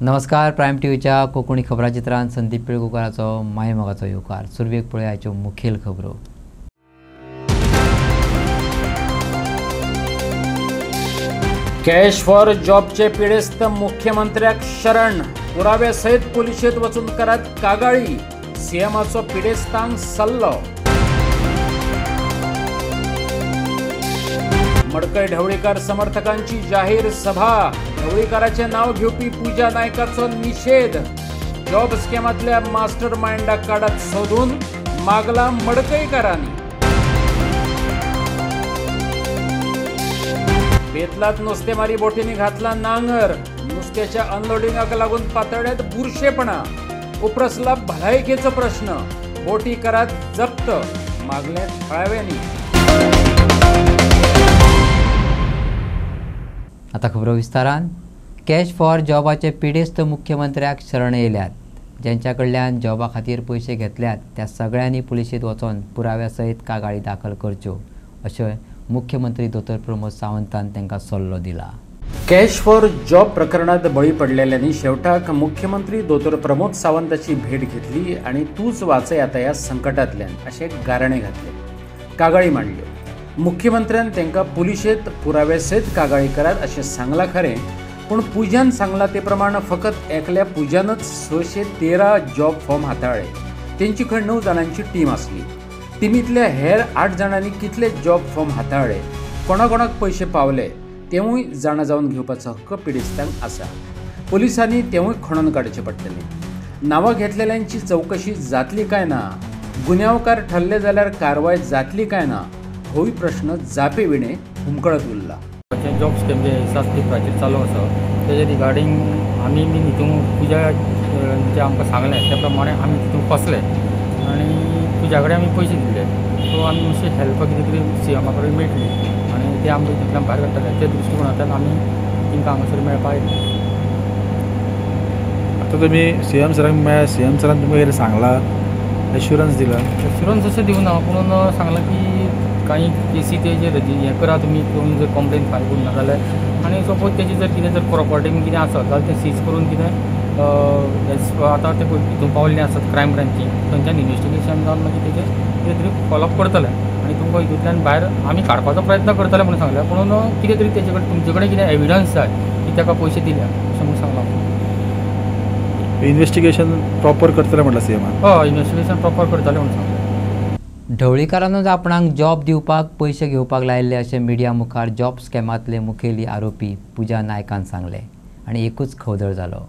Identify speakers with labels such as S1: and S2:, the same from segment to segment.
S1: नमस्कार. प्रायम टीव्हीच्या कोकणी खबराचित्रांत संदीप पिळगुकराचो मायमोगाचो येवकार. सुरवेक पळय आयच्यो मुखेल खबरो.
S2: कॅश फॉर जॉबचे पिडेस्त मुख्यमंत्र्याक शरण. पुराव्या सहित पोलिशेत वचून करात कागाळी. सीएमाचो पिडेस्तांक सल्लो. मडकय ढवळीकर समर्थकांची जाहीर सभा. ढवळीकराचे नाव घेवपी पूजा नायकाचो निषेध. जॉब स्कॅमातल्या मास्टर माइंडाक काढत सोदून मागला मडकयकरांनी. बेतलात नुस्तेमारी बोटींनी घातला नांगर. नुस्त्याच्या अनलोडिंगाक लागून पातळ्यात बुरशेपणा. उपरसला भलायकेचो प्रश्न. बोटी करात जप्त. मागले थळाव्यांनी.
S1: आता खबरो विस्तारान. कॅश फॉर जॉबाचे पिडेस्त मुख्यमंत्र्याक शरण येयल्यात. ज्यांच्या कडल्यान जॉबा खातीर पयशे घेतल्यात त्या सगळ्यांनी पुलिशेंत वचून पुराव्या सयत कागाळी दाखल करच्यो अशें मुख्यमंत्री दोतोर प्रमोद सावंतान तांकां सल्लो दिला.
S2: कॅश फॉर जॉब प्रकरणात बळी पडलेल्यांनी शेवटाक मुख्यमंत्री दोतोर प्रमोद सावंताची भेट घेतली आणि तूच वाचय आता ह्या संकटांतल्यान अशें गाराणे घातले. कागाळी मांडल्यो. मुख्यमंत्र्यान तांकां पुलिशेंत पुरावे सयत कागाळी करात अशें सांगलां खरें, पूण पुजान सांगलां ते प्रमाण फकत एकल्या पुजानच 613 जॉब फॉर्म हाताळ्ळे. तेंची कडेन 9 जाणांची टीम आसली. टिमींतल्या हेर 8 जाणांनी कितले जॉब फॉर्म हाताळ्ळे, कोणाक पयशे पावले तेवूय जाणा जावन घेवपाचो हक्क पिडेस्तांक आसा. पुलिसांनी तेवूय खणून काडचें पडटलें. नांवां घेतलेल्यांची चवकशी जातली काय ना, गुन्यांवकार ठरले जाल्यार कारवाय जातली काय ना, होय प्रश्न जापे विणे हुमकळत उरला.
S3: जॉब स्कीम जे हिसाबचेर चालू आसा तेजे रिगार्डींग आमी बी हितून पुजा जे आमकां सांगलें त्या प्रमाणे आमी तितून फसले आनी तुज्या कडेन आमी पयशे दिले. सो आमी मातशें हेल्प कितें तरी सीएमा कडेन मेळटली आनी ते आमकां तितल्यान भायर काडटले. ते दृश्टीकोनांतल्यान आमी तांकां हांगासर मेळपाक येयले.
S4: आतां तुमी सीएम सराक मेळ्ळा. सीएम सरान तुमकां कितें सांगलां, एश्युरन्स दिला?
S3: एश्युरन्स अशें दिवना, पूण सांगलां की काही केसी तेजेर हें करा तुमी. कोण जर कंप्लेन फायल करना जाल्यार आनी सपोज तेजी जर कितें जर प्रॉपर्टी बी कितें आसत जाल्यार तें सीज करून कितें आतां ते हितून पावल्लें आसत क्रायम ब्रांचीन थंयच्यान इन्वेस्टिगेशन जावन मागीर तेजेर कितें तरी फॉलोअप करतले आनी तुमकां हितूंतल्यान भायर आमी काडपाचो प्रयत्न करतले म्हणून सांगलें. पूण कितें तरी तेजे कडेन तुमचे कडेन कितें एविडन्स जाय की ताका पयशे दिल्या अशें म्हणून सांगलां.
S4: इन्वेस्टिगेशन प्रॉपर करतले म्हटलं सीएमान?
S3: हय, इन्वेस्टिगेशन प्रॉपर करतले म्हणून सांगलें.
S1: ढवळीकरानूच आपणाक जॉब दिवपाक पयशे घेवपाक लायिल्ले अशें मिडिया मुखार जॉब स्कॅमांतले मुखेली आरोपी पूजा नायकान सांगलें आनी एकूच खवदळ जालो.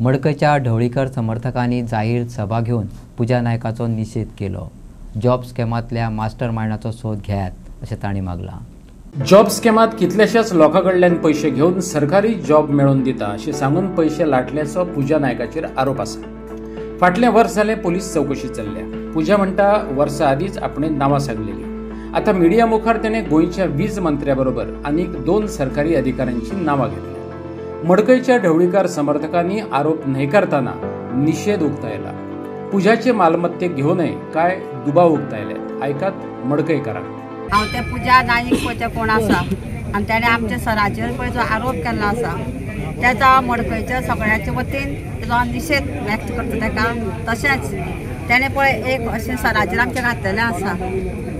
S1: मडकयच्या ढवळीकर समर्थकांनी जाहीर सभा घेवन पूजा नायकाचो निशेध केलो. जॉब स्कॅमांतल्या मास्टर माइंडाचो सोद घेयात अशें तांणी मागलां.
S2: जॉब स्कॅमात कितल्याशाच लोकांकडल्यान पयशे घेवन सरकारी जॉब मेळोवन दिता अशें सांगून पयशे लाटल्याचो पूजा नायकाचेर आरोप आसा. फाटलें वर्स जालें पोलीस चवकशी चल्ल्या. पूजा म्हणटा वर्सा आदींच आपणे नांवां सांगलेली. आतां मिडिया मुखार तेणें गोंयच्या 20 मंत्र्या बरोबर आनीक 2 सरकारी अधिकाऱ्यांची नांवां घेतल्या. मडकयच्या ढवळीकार समर्थकांनी आरोप न्हयकारतना निशेध उक्तायला. पुजाचे मालमत्तेक घेवनय काय दुबाव उक्तायल्यात. आयकात मडकयकारांक.
S5: हांव ते पूजा नाईक पळय ते कोण आसा आनी तेणें आमच्या सराचेर पळय जो आरोप केल्लो आसा तेचा मडकयच्या सगळ्याच्या वतीन तेजो निशेध व्यक्त करता तेका. तशेंच तेणें पळय एक अशें सराचेर आमच्या घातलेलें आसा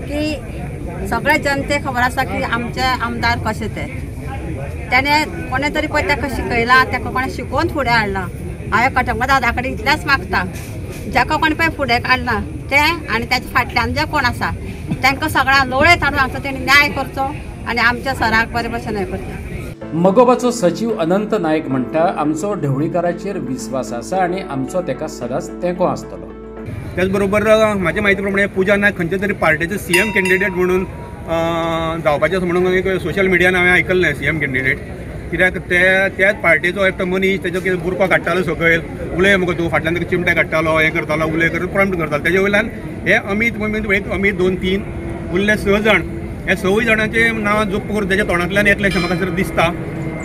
S5: की सगळे जनतेक खबर आसा की आमचे आमदार कशे ते. तेणें कोणें तरी पळय ताका शिकयलां, ताका कोणें शिकोवन फुडें हाडलां. हांवें कटंब दादा कडेन इतलेंच मागता, जाका कोणें पळय फुडें काडलां तें आनी ताच्या फाटल्यान जे कोण आसा तांकां सगळ्यांक लोळयत हाडून हांगचो तेणी न्याय करचो आनी आमच्या सराक बरे भशेन हें करचें.
S2: मगोबाचो सचिव अनंत नायक म्हणटा आमचो ढवळीकाराचेर विस्वास आसा आनी आमचो ताका सदांच तेंको आसतलो.
S6: त्याच बरोबर म्हाज्या म्हायती प्रमाणे पूजा नायक खंयच्या तरी पार्टीचो सीएम कॅन्डिडेट म्हणून जावपाचें आसा म्हणून एक सोशल मिडियान हांवें आयकल्लें. सीएम कॅन्डिडेट कित्याक त्याच पार्टीचो एकटो मनीस तेजो कितें बुरको काडटालो सकयल, उलय मुगो तूं फाटल्यान ताका चिमटे काडटालो, हें करतालो, उलय करता प्रॉम्प्ट करतालो. तेजे वयल्यान हे अमीत 2-3 उरले 6 जाण. हे 6 जाणांचे नांव जप करून तेज्या तोंडांतल्यान येतलें अशें म्हाका जर दिसता.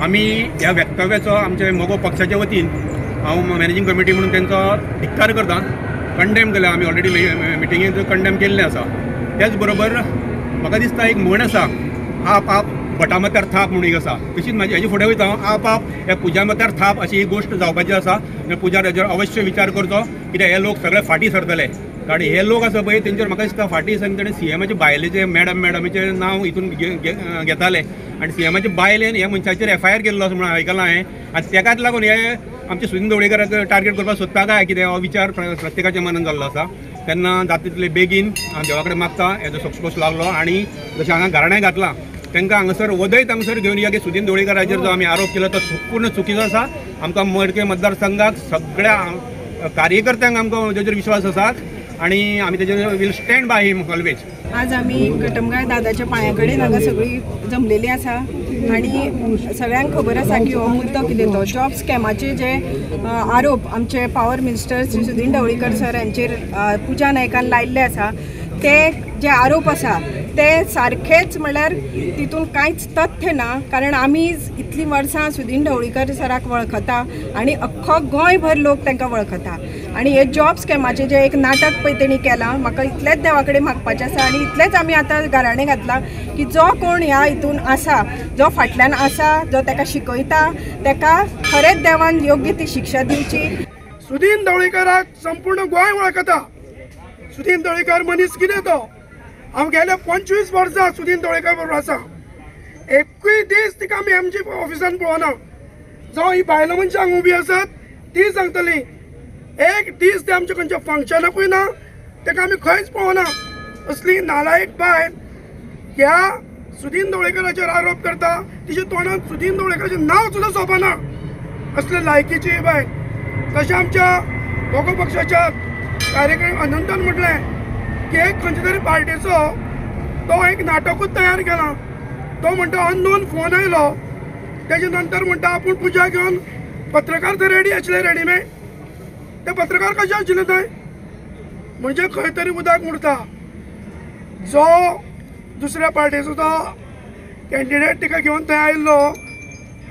S6: आमी ह्या वक्तव्याचो आमचे मोगो पक्षाच्या वतीन हांव मॅनेजींग कमिटी म्हणून तेंचो धिक्कार करता. कंडेम केला. आमी ऑलरेडी मिटिंगेक कंडेम केल्लें आसा. त्याच बरोबर म्हाका दिसता एक म्हण आसा, आप भटामत्यार थाप म्हणून एक आसा, तशीच म्हाजी हेजे फुडें वयता हांव आपाप ह्या पुजामत्यार थाप अशी ही गोश्ट जावपाची आसा. पुजार हेजेर अवश्य विचार करचो, कित्याक हे लोक सगळे फाटीं सरतले. कारण हे लोक आसा पळय तेंचेर म्हाका दिसता फाटीं सांग तेणें सीएमाचे बायलेचे मॅडमीचें नांव हितून घेताले आनी सीएमाचे बायलेन ह्या मनशाचेर FIR केल्लो असो म्हणून आयकलां हांवें. आनी तेकाच लागून हे आमचे सुनील ढवळीकराक टार्गेट करपाक सोदता काय कितें हो विचार प्रत्येकाच्या मनान जाल्लो आसा. तेन्ना जाता तितले बेगीन हांव देवा कडेन मागता हेजो सक्सेस लागलो. आनी जशें हांगा घराणें घातलां तांकां हांगासर वदयत हांगासर घेवन या की सुनील ढवळीकराचेर जो आमी आरोप केलो तो पूर्ण चुकीचो आसा. आमकां मडकय मतदारसंघाक सगळ्या कार्यकर्त्यांक आमकां तेजेर विश्वास आसा आणि आम्ही त्याच्यावर will stand by him always.
S7: आज आम्ही कटमगाळ दादाच्या पांया कडेन हांगा सगळी जमलेली आसा आणि सगळ्यांक खबर आसा की हो मुद्दो कितें तो जॉब स्कॅमाचे जे आरोप आमचे power minister Shri Sunil Dhavalikar sir यांचेर पुजा नायकान लायल्ले आसा ते जे आरोप आसा ते सारखेच म्हणल्यार तितून कांयच तथ्य ना. कारण आमी इतलीं वर्सां सुनील ढवळीकर सराक वळखता आणि अख्खो गोंयभर लोक तांकां वळखता. आणि हे जॉब स्कॅमाचें जें एक नाटक पळय तेणी केलां म्हाका इतलेंच देवा कडेन मागपाचें आसा आनी इतलेंच आमी आतां घराणें घातलां की जो कोण ह्या हितून आसा जो फाटल्यान आसा जो ताका शिकयता ताका खरेंच देवान योग्य ती शिक्षा दिवची.
S8: सुनील ढवळीकराक संपूर्ण गोंय वळखता. सुनील ढवळीकर मनीस कितें तो. हांव गेले 25 वर्सां सुनील ढवळीकर बरोबर आसा. एकूय दीस तिका आमी एमजी ऑफिसान पळोवना. जावं ही बायलां मनशां हांगा उबी आसात ती सांगतली एक दीस ते आमचे खंयच्या फंक्शनाकूय ना ताका आमी खंयच पळोवना. असली नालायक बायल ह्या सुनील ढवळीकराचेर आरोप करता तिच्या तोंडात सुनील ढवळीकराचें नांव सुद्दां सोंपना. असले लायकीची ही बायल. तशें आमच्या दोगो पक्षाच्या कार्यक्रम अनंतान म्हटलें की एक खंयच्या तरी पार्टीचो तो एक नाटकूच तयार केला. तो म्हणटा अननोन फोन आयलो तेजे नंतर म्हणटा आपूण पुजा घेवन पत्रकार थंय रेडी आशिल्ले रेडीमेड. ते पत्रकार कशे आशिल्ले थंय म्हणजे खंय तरी उदक उरता. जो दुसऱ्या पार्टीचो तो कॅन्डिडेट तिका घेवन थंय आयिल्लो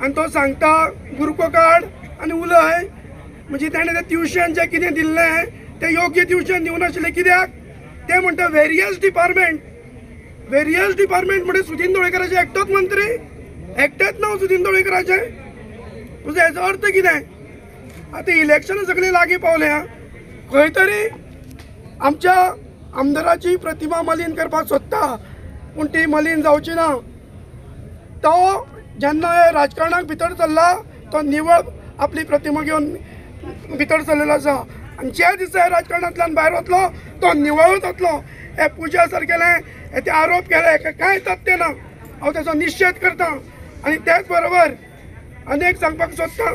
S8: आनी तो सांगता गुरको काड आनी उलय म्हणजे ताणें तें ट्युशन जें कितें दिल्लें तें योग्य ट्युशन दिवं नाशिल्लें. कित्याक ते म्हणटा वेरियस डिपार्टमेंट म्हणजे सुनील ढवळीकराचे एकटोच मंत्री एकटेच नांव सुनील ढवळीकराचे. तुजो हेजो अर्थ कितें. आतां इलेक्शनां सगळीं लागीं पावल्या खंय तरी आमच्या आमदाराची प्रतिमा मलीन करपाक सोदता पूण ती मलीन जावची ना. तो जेन्ना राजकारणाक भितर सरला तो निवळ आपली प्रतिमा घेवन भितर सरलेलो आसा आनी ज्या दिसा राजकारणांतल्यान भायर वतलो तो निवळूच वतलो. हे पुजा सारकेले हे ते आरोप केले हेका कांय तथ्य ना. हांव तेचो निशेध करता. आनी त्याच बरोबर अनेक सांगपाक सोदता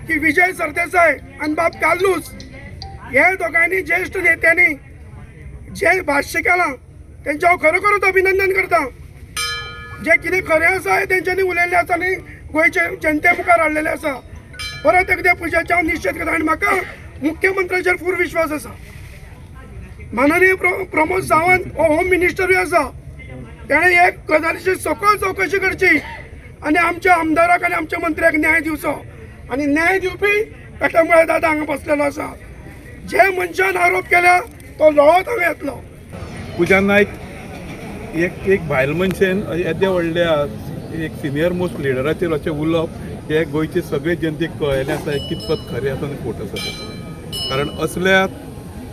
S8: की विजय सरदेसाय आनी बाब कालूस हे दोगांयनी ज्येश्ठ नेत्यांनी जे भाश्य केलां तेंचे हांव खरोखरच अभिनंदन करता. जे कितें खरें आसा तेंच्यांनी उलयल्लें आसा आनी गोंयचे जनते मुखार हाडलेलें आसा. परत एकदा पुजाचे हांव निशेध करता. आनी म्हाका मुख्यमंत्र्याचेर पूर्ण विश्वास आसा. माननीय प्रमोद सावंत हो होम मिनिस्टरूय आसा. ताणें हे गजालीची सखोल चवकशी करची आनी आमच्या आमदाराक आनी आमच्या मंत्र्याक न्याय दिवचो. आनी न्याय दिवपी कटमगाळ दादा हांगा बसलेलो आसा. जे मनशान आरोप केल्या तो लोळत हांगा येतलो.
S4: पुजा नायक एक बायल मनशेन येद्या व्हडल्या एक सिनियर मोस्ट लिडराचेर अशें उलोवप हे गोंयचे सगळे जनतेक कळयलें आसा कितपत खरें आसा आनी खोट आसा. कारण असल्या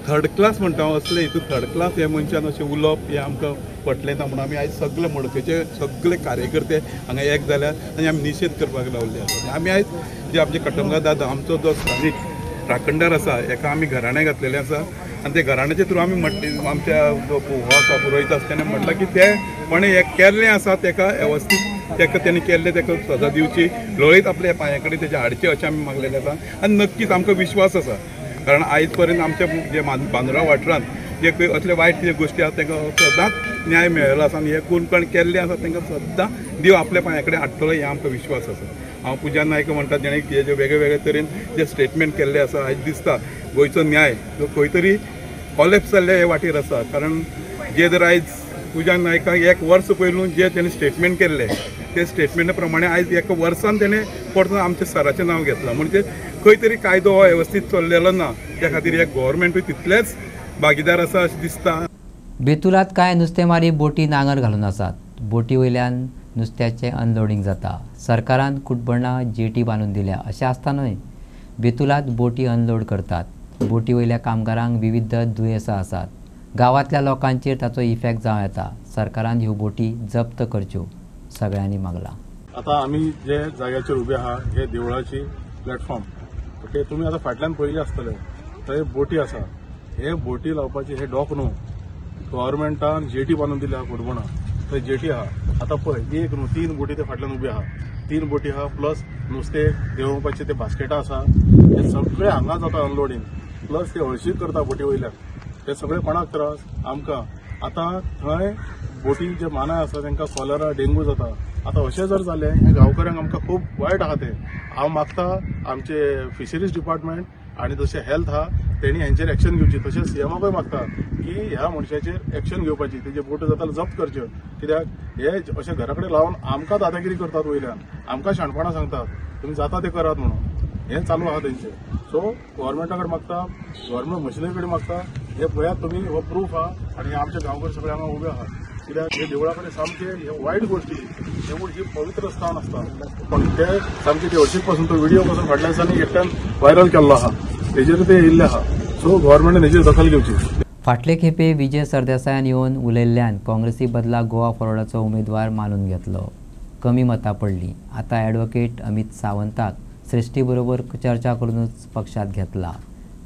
S4: थर्ड क्लास म्हणटा हांव असले हितून थर्ड क्लास हे मनशान अशें उलोवप हे आमकां पटलें ना म्हणून आमी आयज सगळे मडकयचे सगळे कार्यकर्ते हांगा एक जाल्यात आनी आमी निशेध करपाक लावले आसा. आमी आयज जे आमचे कटमगाळ दादा आमचो जो स्थानीक राखणदार आसा हेका आमी घराणें घातलेलें आसा आनी ते घराण्याचे थ्रू आमी आमच्या जो हो आसा पुरोहित आसा तेणें म्हटलां की ते कोणें हें केल्लें आसा तेका वेवस्थीत तेका तेणें केल्लें तेका सजा दिवची लोळयत आपल्या पांया कडेन तेजे हाडचें अशें आमी मागलेलें आसा. आनी नक्कीच आमकां विश्वास आसा कारण आयज पर्यंत आमच्या जे बांदोरा वाठारांत जे असले वायट जे गोश्टी आसा तांकां सदांच न्याय मेळिल्लो आसा आनी हे कोण केल्लें आसा तांकां सद्दां देव आपल्या पांया कडेन हाडटलो हे आमकां विश्वास आसा. हांव पुजा नायक म्हणटा जेणे जे वेगळे वेगळे तरेन जे स्टेटमेंट केल्ले आसा आयज दिसता गोंयचो न्याय जो खंय तरी कॉलेप्स जाल्ले हे वाटेर आसा. कारण जे जर आयज पुजा नायकाक एक वर्स पयलू जे तेणें स्टेटमेंट केल्ले ते स्टेटमेंटा प्रमाणे आयज एका वर्सान तेणें परतून आमच्या सराचें नांव घेतलां. म्हणजे खंय तरी कायदो हो वेवस्थीत चल्लेलो ना. त्या खातीर हे गोव्हर्मेंटूय तितलेच भागीदार आसा अशें दिसता.
S1: बेतुलात कांय नुस्तेमारी बोटी नांगर घालून आसात. बोटी वयल्यान नुस्त्याचे अनलोडिंग जाता. सरकारान कुटबणा जेटी बांदून दिल्या अशें आसतानूय बेतुलात बोटी अनलोड करतात. बोटी वयल्या कामगारांक विविध दुयेंसां आसात. गांवांतल्या लोकांचेर ताचो इफेक्ट जावं येता. सरकारान ह्यो बोटी जप्त करच्यो सगळ्यांनी मागला.
S4: आता आम्ही जे जाग्याचेर उबे आहा हे देवळाची प्लॅटफॉर्म ओके. तुम्ही आता फाटल्यान पयले आसतले थंय बोटी आसा. हे बोटी लावपाचे हे डॉक न्हू, गव्हर्मेंटान जेटी बांदून दिल्या कुटबणा. थंय जेटी आहा. आता पळय एक न्हू 3 बोटी ते फाटल्यान उबे आहा. 3 बोटी आहा प्लस नुस्तें देंवोवपाचे ते बास्केटां आसा. हे सगळे हांगा जाता अनलोडींग. प्लस ते हळशीक करता बोटी वयल्यान. हे सगळे कोणाक त्रास? आमकां. आता थंय बोटी जे मानाय आसा तांकां कॉलरा डेंगू जाता. आता अशें जर जालें हे गांवकऱ्यांक आमकां खूब वायट आहा तें. हांव मागता आमचे फिशरीज डिपार्टमेंट आनी जशें हेल्थ आहा तेणी हेंचेर एक्शन घेवची. तशेंच सीएमाकूय मागता की ह्या मनशाचेर एक्शन घेवपाची. तेजे बोटी जाता जप्त करच्यो. कित्याक हे अशें घरा कडेन लावन आमकां दादागिरी करतात वयल्यान. आमकां शाणपणां सांगतात तुमी जाता तें करात म्हणून. हें चालू आहा तेंचें. सो गव्हर्मेंटा कडेन मागता, गव्हर्मेंट मशिनरी कडेन मागता हे पळयात तुमी हो प्रूफ आहा आनी आमचे गांवकर सगळे हांगा उबे आहा. कित्याक हे देवळा कडेन सामके हे वायट गोश्टी ही पवित्र स्थान आसता. पण ते सामके ते हळशीक पासून तो व्हिडिओ पासून फाटल्या दिसांनी एकट्यान व्हायरल केल्लो आहा. तेजेर ते येयल्ले आहा. सो गव्हर्मेंटान हेजेर दखल घेवची.
S1: फाटले खेपे विजय सरदेसायान येवन उलयल्ल्यान काँग्रेसी बदला गोवा फॉरवर्डाचो उमेदवार मानून घेतलो. कमी मतां पडली. आता ॲडव्होकेट अमित सावंताक श्रेष्ठी बरोबर चर्चा करूनच पक्षात घेतला.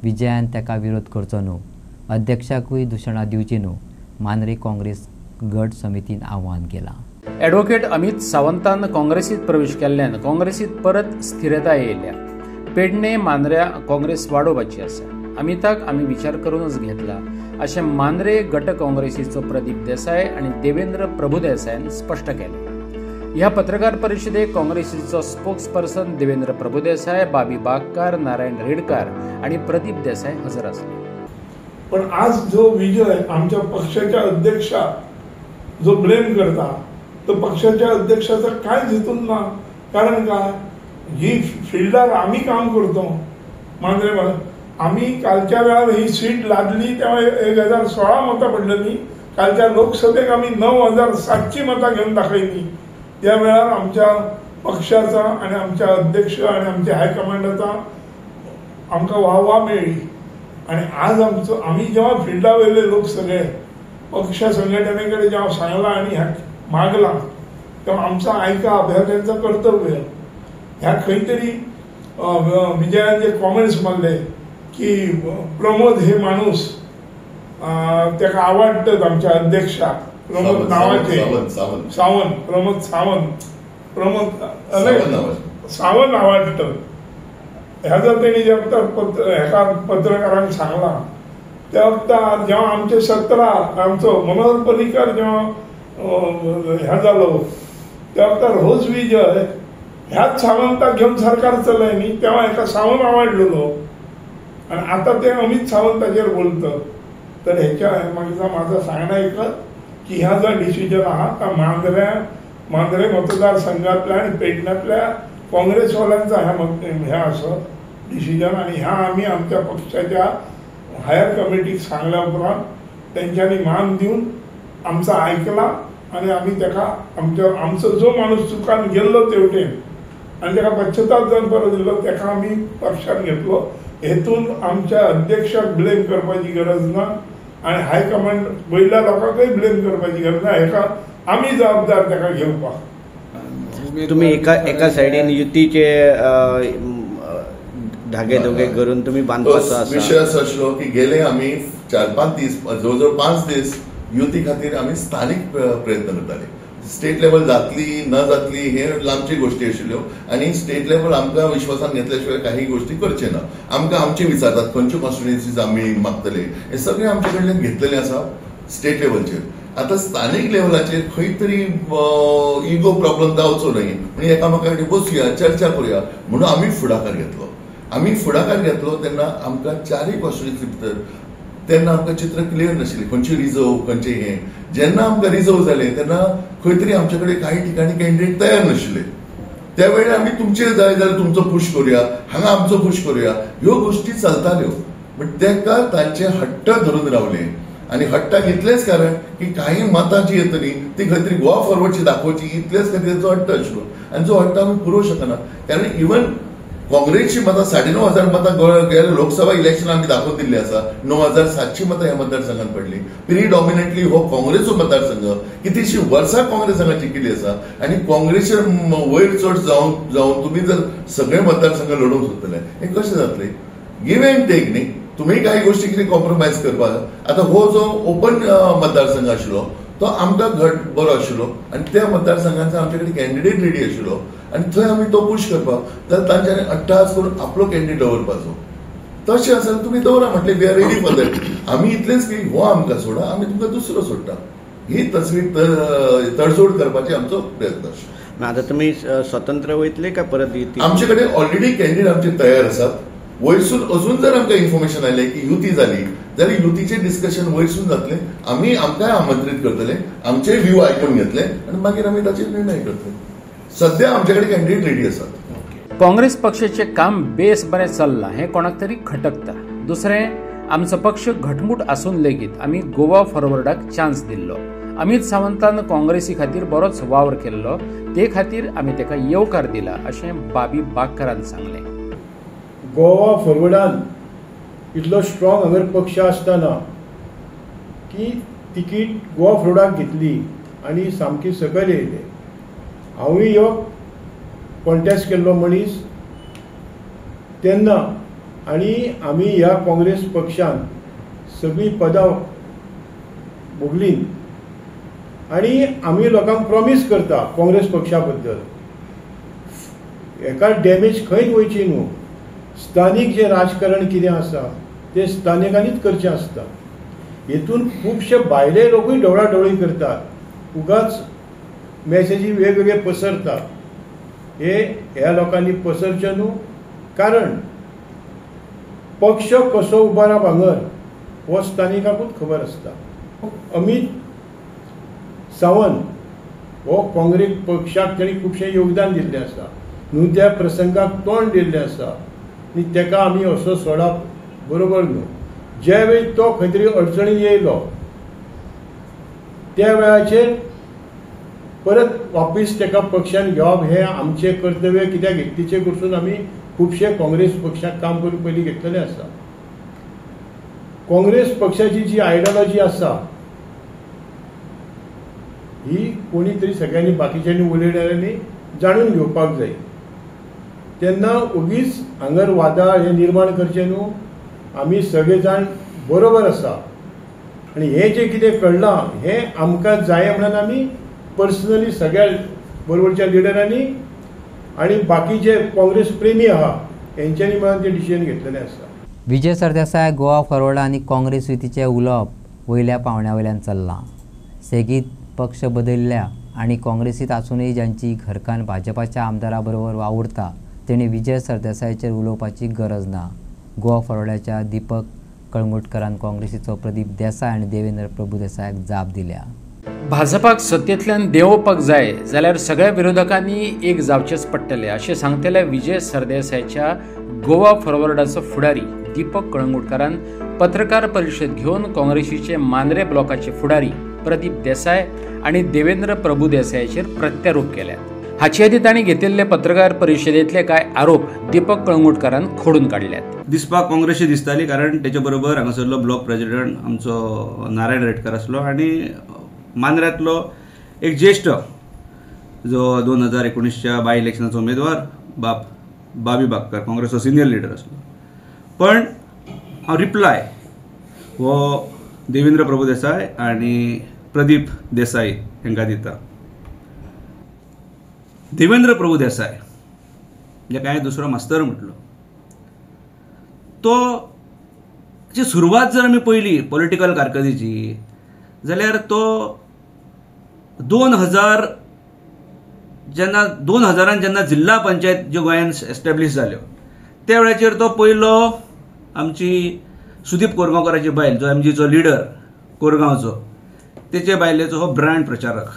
S1: विजयान ताका विरोध करचो न्हू, अध्यक्षाकूय दुशणां दिवची न्हू, मांद्रे काँग्रेस गट समितीन आव्हान केलां.
S2: ॲडव्होकेट अमित सावंतान काँग्रेसीत प्रवेश केल्ल्यान काँग्रेसीत परत स्थिरताय येयल्या. पेडणे मांद्र्या काँग्रेस वाडोवपाची आसा. अमिताक आमी विचार करूनच घेतला अशें मांद्रे गट काँग्रेसीचो प्रदीप देसाय आनी देवेंद्र प्रभुदेसायान स्पश्ट केलें. ह्या पत्रकार परिशदेक काँग्रेसीचो स्पोक्सपर्सन देवेंद्र प्रभुदेसाय, बाबी बागकार, नारायण रेडकार आनी प्रदीप देसाय हजर आसले.
S8: पण आज जो विजय आमच्या पक्षाच्या अध्यक्षा जो ब्लेम करता तो पक्षाच्या अध्यक्षाचा काय जितून ना. कारण काय ही फिल्डार आम्ही काम करतो मांद्रे. आम्ही कालच्या वेळार ही सीट लादली तेव्हा 1016 मतां पडलेली. कालच्या लोकसभेक आम्ही 9700 मतां घेऊन दाखयली. त्या वेळार आमच्या पक्षाचा आणि आमच्या अध्यक्ष आणि आमच्या हायकमांडाचा आमकां वाहवा मेळ्ळी. आणि आज आम्ही जेव्हा फिल्डा वयले लोक सगळे पक्ष संघटनेकडे जेव्हा सांगला आणि मागला तेव्हा आमचा आयकाप ह्या त्यांचं कर्तव्य. ह्या खंय तरी विजयान जे कॉमेंट्स मारले की प्रमोद हे माणूस त्याला आवडतात आमच्या अध्यक्षाक प्रमोद नावाचे सावंत प्रमोद सावंत आवडतं. ह्याचा त्यांनी जेव्हा पत्रकारांक सांगला त्या वक्तार जेव्हा आमचे 17 आमचो मनोहर पर्रीकर जेव्हा ह्या जालो त्या वक्तार होच विजय ह्याच सावंताक घेऊन सरकार चलय न्ही तेव्हा एका सावंत आवडलेलो आणि आता ते अमित सावंताचेर बोलतं. तर ह्याच्या माझं सांगणं एकच की ह्या जो डिसिजन आहा तो मांद्रे मतदारसंघातल्या आणि पेडण्यातल्या काँग्रेसवाल्यांचा ह्या असं डिसिजन. आणि ह्या आम्ही आमच्या पक्षाच्या हायर कमिटीक सांगल्या उपरांत त्यांच्यानी मान दिवन आमचा ऐकला आणि आम्ही त्याका आमचो जो माणूस चुकान गेल्लो तेवटेन आणि त्याका पश्चाताप जावन परत दिलो त्याका आम्ही पक्षात घेतलो. हेतून आमच्या अध्यक्षाक ब्लेम करपाची गरज ना आणि हायकमांड वयल्या लोकांकय ब्लेम करपाची गरज ना. हेका आम्ही जबाबदार त्याका घेवपाक.
S9: तुम्ही एका सायडीन युतीचे धागे धोगे करून तुम्ही बांधपाचो
S10: विषय असो आसलो की गेले आम्ही 4-5 दीस जवळजवळ 5 दीस युती खातीर आम्ही स्थानिक प्रयत्न करताले. स्टेट लेवल जातली न जातली हे लांबची गोष्टी आशिल्ल्यो आणि स्टेट लेवल आमकां विश्वासान घेतल्या शिवाय काही गोष्टी करचे ना. आमकां आमचे विचारतात खंयच्यो कॉन्स्टिट्युएन्सीज आमी मागतले हे सगळे आमचे कडल्यान घेतलेले आसा स्टेट लेवलचेर. आता स्थानिक लेवलाचेर खंय तरी इगो प्रॉब्लेम जावचो न्हय म्हणून एकामेका कडेन बसुया चर्चा करुया म्हणून आमी फुडाकार घेतलो. आमी फुडाकार घेतलो तेन्ना आमकां 4 कॉन्स्टिट्युएन्सी भितर तेन्ना आमकां चित्र क्लियर नाशिल्लें खंयचे रिजर्व खंयचे हे. जेन्ना आमकां रिजर्व जाले तेन्ना खंय तरी आमचे कडेन काही ठिकाणी कॅन्डिडेट तयार नाशिल्ले. त्या वेळार आमी तुमचेर जाय जाल्यार तुमचो पुश करुया हांगा आमचो पुश करुया ह्यो गोष्टी चलताल्यो. बट तेका तांचे हट्ट धरून रावले आणि हट्टाक इतलेंच कारण की काही मतां जी येतली ती खंय तरी गोवा फॉरवर्डची दाखोवची इतलेच खातीर जो हट्ट आशिल्लो आनी जो हट्ट आमी पुरोवंक शकना. कारण इवन काँग्रेसची मतां 9,500 मतां गेल्या लोकसभा इलेक्शन आमी दाखोवन दिल्ली आसा. 9,700 मतां ह्या मतदारसंघात पडली. प्रिडॉमिनंटली हो काँग्रेसचो मतदारसंघ कितलीशीं वर्सां काँग्रेस हांगा जिखिल्ली आसा आनी काँग्रेसीर वयर चड जावन तुमी जर सगळे मतदारसंघ लडोवंक सोदतले हें कशें जातलें? गिव एंड टेक न्ही. तुम्ही काही गोष्टी कितें कॉम्प्रोमायज करपाक. आतां हो जो ओपन मतदारसंघ आशिल्लो तो आमकां बरो आशिल्लो आनी त्या मतदारसंघांचो आमचे कडेन कॅन्डिडेट रेडी आशिल्लो आनी थंय आमी तो पुश करपाक तर तांच्यांनी अट्टास करून आपलो कॅन्डिडेट दवरपाचो. तशें आसा तुमी दवरा म्हटलें we are ready for that. आमी इतलेंच की हो आमकां सोडा आमी तुमकां दुसरो सोडटा ही तसली तडजोड करपाची आमचो प्रयत्न आशिल्लो.
S9: आता तुम्ही स्वतंत्र वयतले काय परत येतले?
S10: आमचे कडेन ऑलरेडी कॅन्डिडेट आमचे तयार आसात. वयरसून अजून जर आमकां इन्फॉर्मेशन आयलें की युती जाली जाल्यार युतीचें डिस्कशन वयरसून जातलें. आमी आमकांय आमंत्रीत करतले आमचे व्यू आयकून घेतले आनी मागीर आमी ताचेर निर्णय करतले. सध्या आमचे कडेन कॅन्डिडेट रेडी आसात.
S2: काँग्रेस पक्षाचें काम बेस बरें चल्लां हें कोणाक तरी खटकता. दुसरें आमचो पक्ष घटमूट आसून लेगीत आमी गोवा फॉरवर्डाक चान्स दिल्लो. अमित सावंतान काँग्रेसी खातीर बरोच वावर केल्लो ते खातीर आमी ताका येवकार दिला अशें बाबी बागकरान सांगलें.
S11: गोवा फॉरवर्डान इतलो स्ट्रॉंग हांगर पक्ष आसतना की तिकीट गोवा फॉरवर्डाक घेतली आनी सामकी सकयल येयले. हांवूय हो कॉन्टेस्ट केल्लो मनीस तेन्ना आनी आमी ह्या काँग्रेस पक्षान सगळीं पदां भोगलीं आनी आमी लोकांक प्रॉमीस करता काँग्रेस पक्षा बद्दल हेका डॅमेज खंयच वयची न्हू. स्थानीक जे राजकारण कितें आसा ते स्थानिकांनीच करचें आसता. हेतून खुबशे भायले लोकूय ढवळाढवळी करतात. उगाच मॅसेजी वेगवेगळे पसरतात. ह्या लोकांनी पसरचे न्हू. कारण पक्ष कसो उबारप हांगर हो स्थानिकांकूच खबर आसता. अमित सावंत हो काँग्रेस पक्षाक ताणी खुबशें योगदान दिल्लें आसा. न्हू त्या प्रसंगाक तोंड दिल्लें आसा आनी ताका आमी असो सोडप बरोबर न्हू. ज्या वेळी तो खंय तरी अडचणीन येयलो त्या वेळाचेर परत वापस ताका पक्षान घेवप हें आमचें कर्तव्य. कित्याक एकटीचे कडसून आमी खुबशे काँग्रेस पक्षाक काम करून पयलीं घेतलेलें आसा. काँग्रेस पक्षाची जी आयडियोलॉजी आसा ही कोणी तरी सगळ्यांनी बाकीच्यांनी उलयणाऱ्यांनी जाणून घेवपाक जाय. तेन्ना उगीच हांगर वादाळ हे निर्माण करचे न्हू. आमी सगळे जाण बरोबर आसा आनी हें जें कितें कळ्ळां हें आमकां जाय म्हणून आमी पर्सनली सगळ्या बरोबरच्या लिडरांनी आनी बाकीचे काँग्रेस प्रेमी आहा हेंच्यांनी मेळून तें डिसिजन घेतलेलें आसा.
S1: विजय सरदेसाय गोवा फॉरवर्ड आनी काँग्रेस युतीचें उलोवप वयल्या पावंड्या वयल्यान चल्लां. सेगीत पक्ष बदलल्या आनी काँग्रेसीत आसूनय ज्यांची घरकान्न भाजपाच्या आमदारा बरोबर वावुरता तेणी विजय सरदेसायाचेर उलोवपाची गरज ना. गोवा फॉरवर्डाच्या दीपक कळंगुटकरान काँग्रेसीचो प्रदीप देसाय आनी देवेंद्र प्रभुदेसायाक जाप दिल्या.
S2: भाजपाक सत्तेंतल्यान देंवोवपाक जाय जाल्यार सगळ्या विरोधकांनी एक जावचेच पडटले अशें सांगतले विजय सरदेसायच्या गोवा फॉरवर्डाचो फुडारी दीपक कळंगुटकरान पत्रकार परिशद घेवन काँग्रेसीचे मांद्रे ब्लॉकाचे फुडारी प्रदीप देसाय आनी देवेंद्र प्रभुदेसायाचेर प्रत्यारोप केल्यात. हाचे आदी तांणी घेतिल्ले पत्रकार परिशदेंतले कांय आरोप दीपक कळंगुटकरान खोडून काडल्यात.
S6: दिसपाक काँग्रेसची दिसताली कारण तेच्या बरोबर हांगासरलो ब्लॉक प्रेसिडेंट आमचो नारायण रेडकर आसलो आनी मांद्र्यांतलो एक ज्येश्ठ जो 2019च्या बाय इलेक्शनाचो उमेदवार बाबी बागकर काँग्रेसचो सिनियर लिडर आसलो. पण हांव रिप्लाय हो देवेंद्र प्रभुदेसाय आनी प्रदीप देसाय हांकां दिता. देवेंद्र प्रभुदेसाय म्हणजे काय दुसरो मास्तर म्हटलो तो सुरवात जर आमी पयली पॉलिटिकल कारकिर्दीची जाल्यार तो 2000 जेन्ना जिल्हा पंचायत ज्यो गोंयांत एस्टॅब्लीश जाल्यो त्या वेळाचेर तो पयलो आमची सुदीप कोरगांवकराची बायल जो एमजीचो लिडर कोरगांवचो तेचे बायलेचो हो ब्रँड प्रचारक.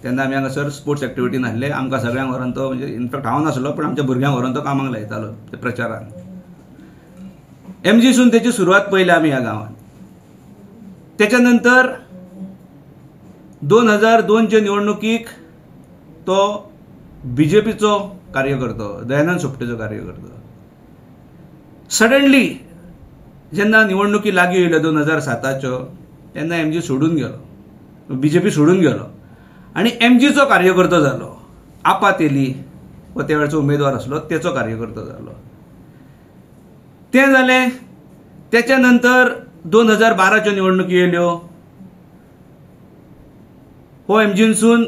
S6: तेन्ना आमी हांगासर स्पोर्ट्स एक्टिविटीन आसले. आमकां सगळ्यांक व्हरून तो म्हणजे इनफॅक्ट हांव नासलो पण आमच्या भुरग्यांक व्हरून तो कामाक लायतालो ते प्रचारान. एमजीसून तेची सुरवात पयली आमी ह्या गांवांत. त्याच्यानंतर 2002च्या निवडणुकीक तो BJPचो कार्यकर्तो, दयानंद सोपटेचो कार्यकर्तो. सडनली जेन्ना निवडणुकी लागीं येयल्यो 2007च्यो तेन्ना MG सोडून गेलो, BJP सोडून गेलो आनी MGचो कार्यकर्तो जालो. आपात येयली व त्या वेळचो उमेदवार आसलो तेचो कार्यकर्तो जालो. तें जालें. त्याच्या नंतर 2012च्यो निवडणुकी येयल्यो. हो MGसून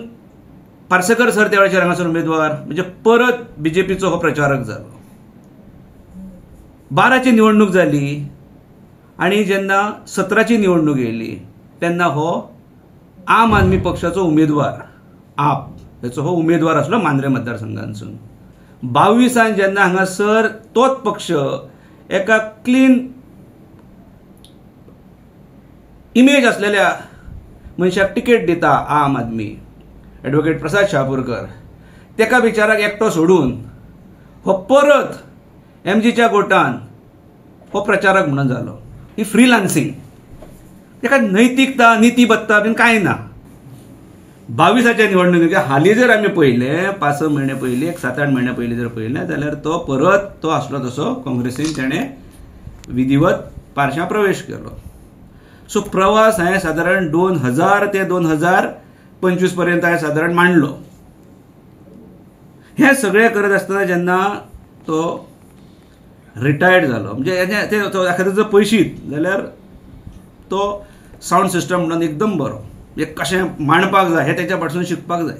S6: पार्सेकर सर त्या वेळाचेर हांगासर उमेदवार, म्हणजे परत BJPचो हो प्रचारक जालो. 12ची निवडणूक जाली आनी जेन्ना 17ची निवडणूक येयली तेन्ना हो आम आदमी पक्षाचो उमेदवार, आप हेचो हो उमेदवार आसलो मांद्रे मतदारसंघांतसून. 22 जेन्ना हांगासर तोच पक्ष एका क्लीन इमेज असलेल्या मनशाक टिकेट दिता, आम आदमी ॲडव्होकेट प्रसाद शाहपूरकर, तेका बिचाराक एकटो सोडून हो परत MGच्या गोटान हो प्रचारक म्हणून जालो. ही फ्रीलान्सिंग, तेका नैतिकता नीतिबद्धता बीन कांय ना. 22च्या निवडणुकीक हालीं जर आमी पळयलें 5-6 म्हयने पयलीं, एक 7-8 म्हयने पयलीं जर पळयलें जाल्यार तो परत तो आसलो तसो काँग्रेसीन तेणें विधिवत पार्श्यां प्रवेश केलो. सो प्रवास हांवें सादारण 2000 ते 2025 पर्यंत हांवें सादारण मांडलो. हें सगळें करत आसतना जेन्ना तो रिटायर्ड जालो, म्हणजे एखादो जर पयशीत जाल्यार तो सावंड सिस्टम म्हणून एकदम बरो, म्हणजे कशें मांडपाक जाय हें तेच्या फाटसून शिकपाक जाय.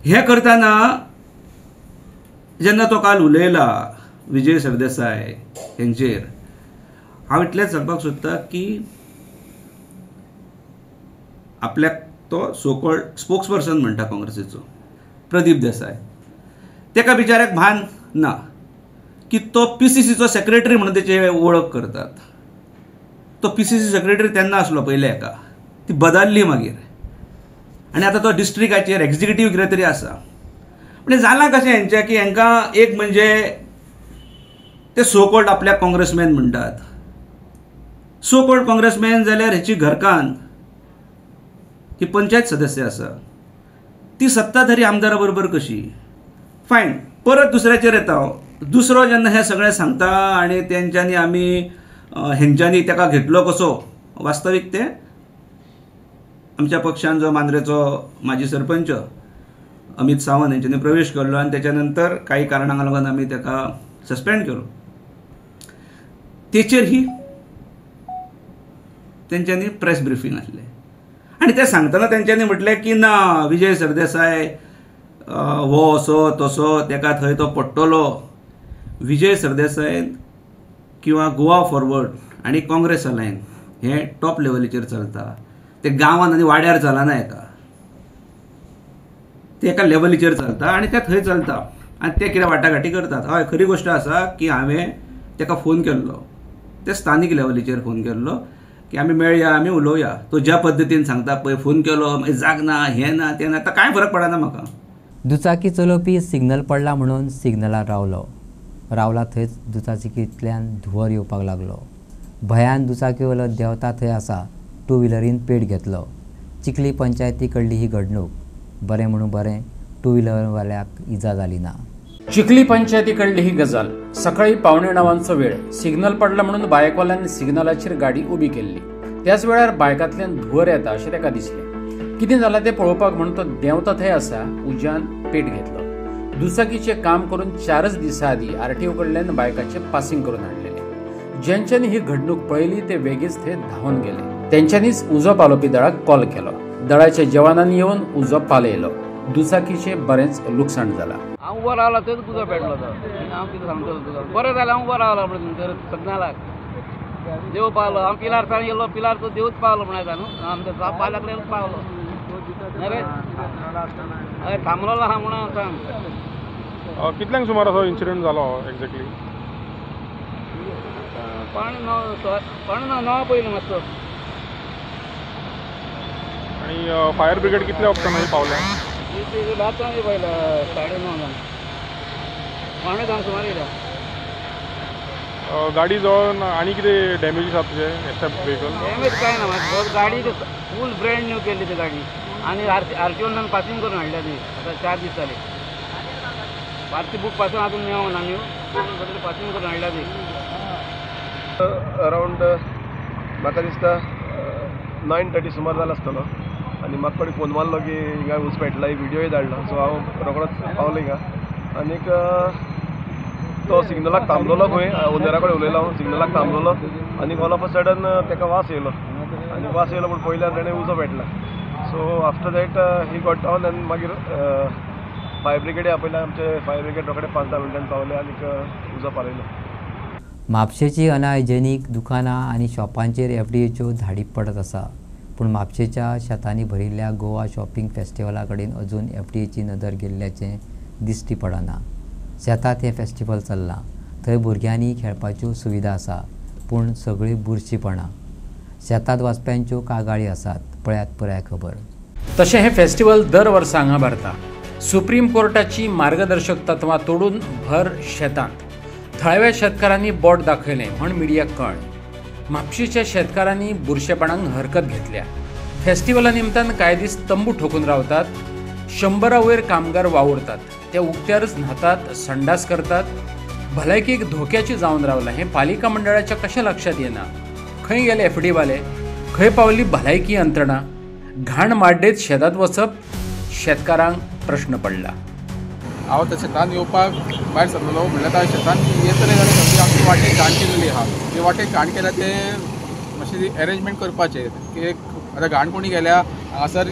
S6: हें करतना जेन्ना तो काल उलयला विजय सरदेसाय हेंचेर, हांव इतलेंच सांगपाक सोदतां की आपल्याक तो सो कॉल्ड स्पोक्स पर्सन म्हणटा काँग्रेसीचो प्रदीप देसाय, तेका बिचाऱ्याक भान ना की तो PCCचो सेक्रेटरी म्हणून तेची वळख करतात. तो PCC सेक्रेटरी तेन्ना आसलो पयल्या एका, ती बदलली मागीर आनी आतां तो डिस्ट्रिक्टाचेर एक्झिक्युटीव कितें तरी आसा. म्हणजे जालां कशें हेंचें की हांकां एक म्हणजे ते सो कॉल्ड आपल्याक काँग्रेसमॅन म्हणटात. सो कॉल्ड काँग्रेसमॅन जाल्यार हेची घरकान्न ही पंचायत सदस्य आसा, ती सत्ताधारी आमदारा बरोबर कशी. फायन, परत दुसऱ्याचेर येता हांव. दुसरो जेन्ना हें सगळें सांगता आनी तेंच्यांनी आमी हेंच्यांनी तेका घेतलो कसो, वास्तवीक ते आमच्या पक्षान जो मांद्रेचो माजी सरपंच अमित सावंत हेंच्यांनी प्रवेश केल्लो आनी तेच्या नंतर काही कारणांक लागून आमी तेका सस्पेंड केलो. तेचेर ही तेंच्यांनी प्रेस ब्रिफींग आसलें आनी ते सांगतना तेंच्यांनी म्हटलें की ना विजय सरदेसाय हो असो तसो, तेका थंय तो पडटलो. विजय सरदेसाय किंवा गोवा फॉरवर्ड आनी काँग्रेस अलायन हें टॉप लेवलीचेर चलता. ते गांवांत आनी वाड्यार चलना एका, ते एका लेवलीचेर चलता आनी ते थंय चलता आनी ते कितें वाटाघाटी करतात. हय, खरी गोश्ट आसा की हांवें तेका फोन केल्लो, ते स्थानीक लेवलीचेर फोन केल्लो की आमी मेळया, आमी उलोवया. तो ज्या पद्दतीन सांगता पळय, फोन केलो मागीर जाग ना, हें ना तें ना, आतां कांय फरक पडना म्हाका.
S1: दुचाकी चलोवपी सिग्नल पडला म्हणून सिग्नलार रावला थंयच दुचाकींतल्यान धुंवर येवपाक लागलो. भयान दुचाकीवेलो देंवता थंय आसा टू व्हिलरीन पेट घेतलो. चिखली पंचायती कडली ही घडणूक. बरें म्हणून बरें, टू व्हिलरवाल्याक इजा जाली ना.
S2: चिखली पंचायती कडली ही गजाल. सकाळी 8:45 वेळ. सिग्नल पडला म्हणून बायकवाल्यांनी सिग्नलाचेर गाडी उबी केल्ली. त्याच वेळार बायकांतल्यान धुंवर येता अशें ताका दिसलें. कितें जालां तें पळोवपाक म्हणून तो देंवता थंय आसा उज्यान पेट घेतलो. दुचाकीचें काम करून 4च दिसां आदीं RTO कडल्यान बायकाचें पासिंग करून हाडलेलें. ज्यांच्यांनी ही घडणूक पळयली ते बेगीच थंय धांवन गेले. तेंच्यांनीच उजो पालोवपी दळाक कॉल केलो. दळाच्या जवानांनी येवन उजो पालयलो. दुचाकीचें बरेंच लुकसाण जालां.
S3: हांव उबो रावला थंयच उजो पेटलो तो. हांव कितें सांगतलो तुका, बरें जालें हांव उबो रावला म्हणून सगनालाक देव पावलो. हांव पिलार सावन येयलो, पिलार तो देवूच पावलो म्हण येता न्हू, आमच्या पाल्याक कडेन पावलो. हय, थांबलोलो आहा म्हणून सांग.
S4: कितल्यांक सुमार असो इन्सिडंट जालो एक्झॅक्टली?
S3: 9 पयलीं मातसो.
S4: आणि फायर ब्रिगेड कितल्या वक्तान पावल्या?
S3: रात्रांनी पयला 9:30 जावन 9:30 सुमार येयल्या.
S4: गाडी जवळ आणि कितें डॅमेजीस आसा तुजे एक्सेप्ट व्हेकल?
S3: डॅमेज काय ना गाडी फूल ब्रँड न्यू केली ती गाडी आणि आरटीओन पासिंग करून हाडल्या ती आता 4 दीस जाले. आरती बुक पासून अजून मेळना न्यू पासिंग करून हाडल्या ती.
S12: अरावंड म्हाका दिसता 9:30 सुमार जालो आसतलो आनी म्हाका कोणी फोन मारलो की हिंगा ऊस पेटला, व्हिडियोय धाडलो. सो हांव रोखडोच पावलो हिंगा. आनीक तो सिग्नलाक थांबलोलो खंय, ओनरा कडेन उलयलो हांव. सिग्नलाक थांबलोलो आनीक ऑल ऑफ अ सडन ताका वास येयलो पूण पयल्यार ताणें उजो पेटला. So after that he got down आनी मागीर फायर ब्रिगेडी आपयल्या. आमचे फायर ब्रिगेड रोखडे 5-10 मिनटांनी पावले आनीक उजो पालयलो.
S1: म्हापशेची अनहायजेनीक दुकानां आनी शॉपांचेर FDAच्यो धाडी पडत आसा, पूण म्हापशेच्या शेतांनी भरिल्ल्या गोवा शॉपिंग फेस्टिवला कडेन अजून FDAची नदर गेल्ल्याचें दिश्टी पडना. शेतांत हें फेस्टिवल चल्लां, थंय भुरग्यांनी खेळपाच्यो सुविधा आसा, पूण सगळी बुरशीपणां. शेतांत वचप्यांच्यो कागाळी आसात. पळयात पुराय खबर.
S2: तशें हें फेस्टिवल दर वर्सा हांगा भरता. सुप्रीम कोर्टाची मार्गदर्शक तत्वां तोडून भर शेतांत थळाव्या शेतकारांनी बोट दाखयलें म्हण मिडियाक कळ्ळें. म्हापशेच्या शेतकारांनी बुरशेपणांक हरकत घेतल्या. फेस्टिवला निमतान कांय दीस तंबू ठोकून रावतात. 100 वयर कामगार वावुरतात. ते उक्त्यारच न्हातात, संडास करतात. भलायकेक धोक्याचें जावन रावलां हें पालिका मंडळाच्या कशें लक्षात येना? खंय गेले FD वाले? खंय पावली भलायकी यंत्रणा? घाण माड्डेत शेतात वचप? शेतकारांक प्रश्न पडला.
S3: हांव त्या शेतान येवपाक भायर सरलो म्हणल्यार त्या शेतान येतले जाल्यार सगळी आमची वाटेक घाण केलेली आहा. ते वाटेक घाण केल्या ते मातशें अरेंजमेंट करपाचें की आतां घाण कोणी गेल्या हांगासर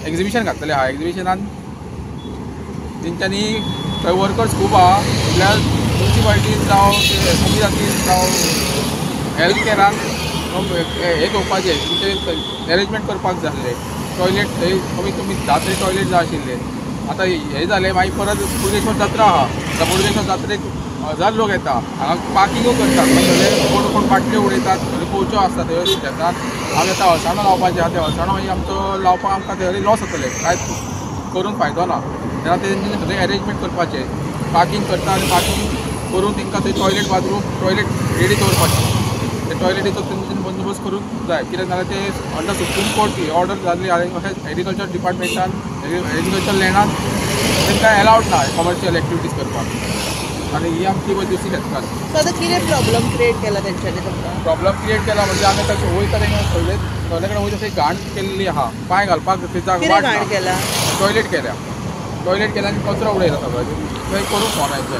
S3: एक्झिबिशन घातलेलें आहा. एक्झिबिशनान तेंच्यांनी थंय वर्कर्स खूब आहा. म्हटल्यार म्युनिसिपालिटीन जावं संविधानान जावं हेल्थ केरान हे घेवपाचें तुमचें अरेंजमेंट करपाक जाय आसलें. टॉयलेट थंय कमीत कमी 10 तरी टॉयलेट जाय आशिल्ले. आतां हें जालें मागीर परत बोडगेश्वर जात्रा आहा. त्या बोडगेश्वर जात्रेक 1000 लोक येता. हांगा पार्किंगूय करतात. कोण कोण बाटल्यो उडयतात, कोच्यो आसता थंय शेतान. आमी आतां अळसाणो लावपाचें आहा. ते अळसाणो मागीर आमचो लावपाक आमकां थंय लॉस जातलें. कांय करून फायदो ना. तेन्ना तेंच्यांनी सगळें अरेंजमेंट करपाचें. पार्किंग करता आनी पार्किंग करून तांकां थंय टॉयलेट बाथरूम टॉयलेट रेडी दवरपाचें. ते टॉयलेटीचो तेंच्यांनी बंदोबस्त करूंक जाय. कित्याक नाल्यार ते अंडर सुप्रीम कोर्ट ही ऑर्डर जाल्ली अशें एग्रीकल्चर डिपार्टमेंटान एग्रीकल्चर लँडान तांकां एलावड ना कमर्शियल एक्टिविटीज करपाक. आनी ही आमची दुसरी शेतकार.
S13: सो आतां कितें प्रॉब्लम क्रिएट केला तेंच्यांनी तुमकां?
S3: प्रॉब्लम क्रिएट केला म्हणजे आमी तशें वयता तेन्ना सगळे कडेन वयता थंय घाण केल्ली आहा. पांय घालपाक
S13: कितें घाण केला?
S3: टॉयलेट केल्या आनी कचरो उडयला सगळो. थंय करूंक फोनायचो.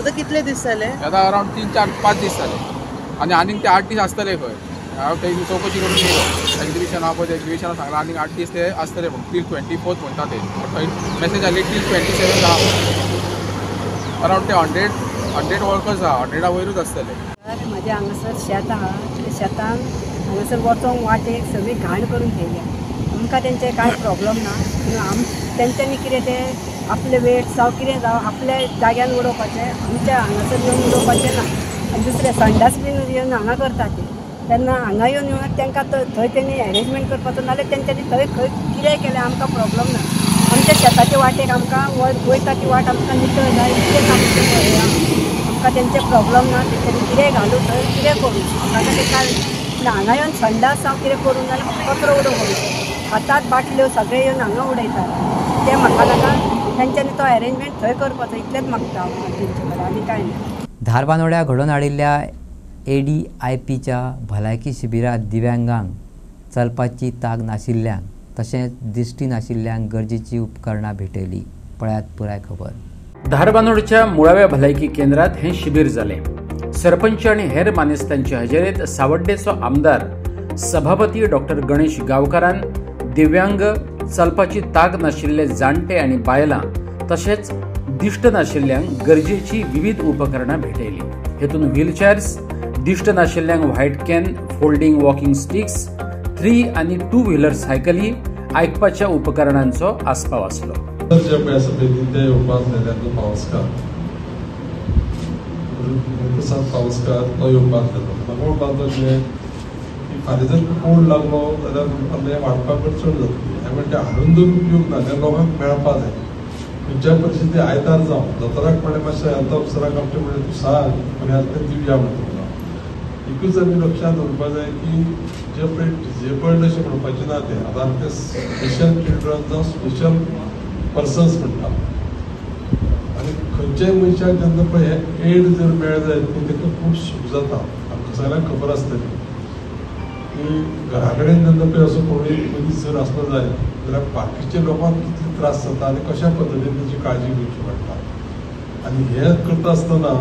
S13: आतां कितले दीस जाले?
S3: आतां अरावंड 3-4-5 दीस जाले. आनीक ते 8 दीस आसतले खंय. हांव थंय चवकशी करून येयलो. एक्झिबिशन आहा पळय ते एक्झिबिशनाक सांगलां आनीक 8 दीस ते आसतले पूण टील 24th म्हणटा ते. थंय मॅसेज आयली टील 27th आहा. अरावंड ते 100 वर्कर्स आहा. 100 वयरूच आसतले.
S5: म्हाजें हांगासर शेत आहा. शेतान हांगासर वचोंक वाटेक सगळी घाण करून ठेयल्या. आमकां तेंचे कांय प्रॉब्लम ना. तेंच्यांनी कितें ते आपले वेट जावं कितें जावं आपल्या जाग्यान उडोवपाचें. आमच्या हांगासर येवन उडोवपाचें ना. आनी दुसरे संडास बीन येवन हांगा करतात ते. तेन्ना हांगा येवन तांकां थंय तेणी अरेंजमेंट करपाचो नाल्यार तेंच्यांनी थंय खंय कितेंय केलें आमकां प्रॉब्लम ना. आमच्या शेताचे वाटेक आमकां वयता ती वाट आमकां नितळ जाय कितें आमकां तेंचे प्रॉब्लम ना. तेंच्यांनी कितेंय घालूं थंय कितें करूं म्हाका ते कांय हांगा येवन संडास जावं कितें करूं नाल्यार कचरो उडोवं. हातात बाटल्यो सगळे येवन हांगा उडयतात. ते म्हाका नाका. तेंच्यांनी तो अरेंजमेंट थंय करपाचो इतलेंच मागता हांव तेंचे कडेन आनी कांय ना.
S1: धारबांदोड्या घडोवन हाडिल्ल्या ADIPच्या भलायकी शिबिरांत दिव्यांगांक चलपाची तांक नाशिल्ल्यांक तशेंच दिश्टी नाशिल्ल्यांक गरजेची उपकरणां भेटयली. पळयात पुराय खबर.
S2: धारबांदोडच्या मुळाव्या भलायकी केंद्रात हें शिबीर जालें. सरपंच आनी हेर मानेस्तांचे हजेरेंत सावड्डेचो आमदार सभापती डॉक्टर गणेश गांवकारान दिव्यांग, चलपाची तांक नाशिल्ले जाणटे आनी बायलां तशेंच दिश्ट नाशिल्ल्यांक गरजेची विविध उपकरणां भेटयली. हेतून व्हीलचेअर्स, दिश्ट नाशिल्ल्यांक white cane, folding walking sticks, 3 आनी 2 व्हीलर सायकली, आयकपाच्या उपकरणांचो आस्पाव आसलो.
S14: फाल्यां जर कोण लागलो जाल्यार आमकां वाडपाक चड जातली. हांवें ते हाडून जर उपयोग ना जाल्यार लोकांक मेळपा जाय. खंयच्याय परिस्थिती आयतार जावं दोतोराक म्हळें मातशें हेल्थ ऑफिसराक आमचे म्हळें तूं सांग कोणी आसा तें दिवया म्हणटा तुका. एकूच आमी लक्षांत दवरपाक जाय की जे पळय डिजेबल्ड अशें म्हणपाचें ना तें आतां आमी ते स्पेशल चिल्ड्रन जावं स्पेशल पर्सन्स म्हणटा. आनी खंयच्याय मनशाक जेन्ना पळय हे एड जर मेळ्ळें जायत न्ही ताका खूब सूख जाता. आमकां सगळ्यांक खबर आसतली की घरा कडेन जेन्ना पळय असो कोणूय मनीस जर आसलो जायत जाल्यार बाकीच्या लोकांक कितले त्रास जाता आनी कशा पद्दतीन ताची काळजी घेवची पडटा. आनी हें करता आसतना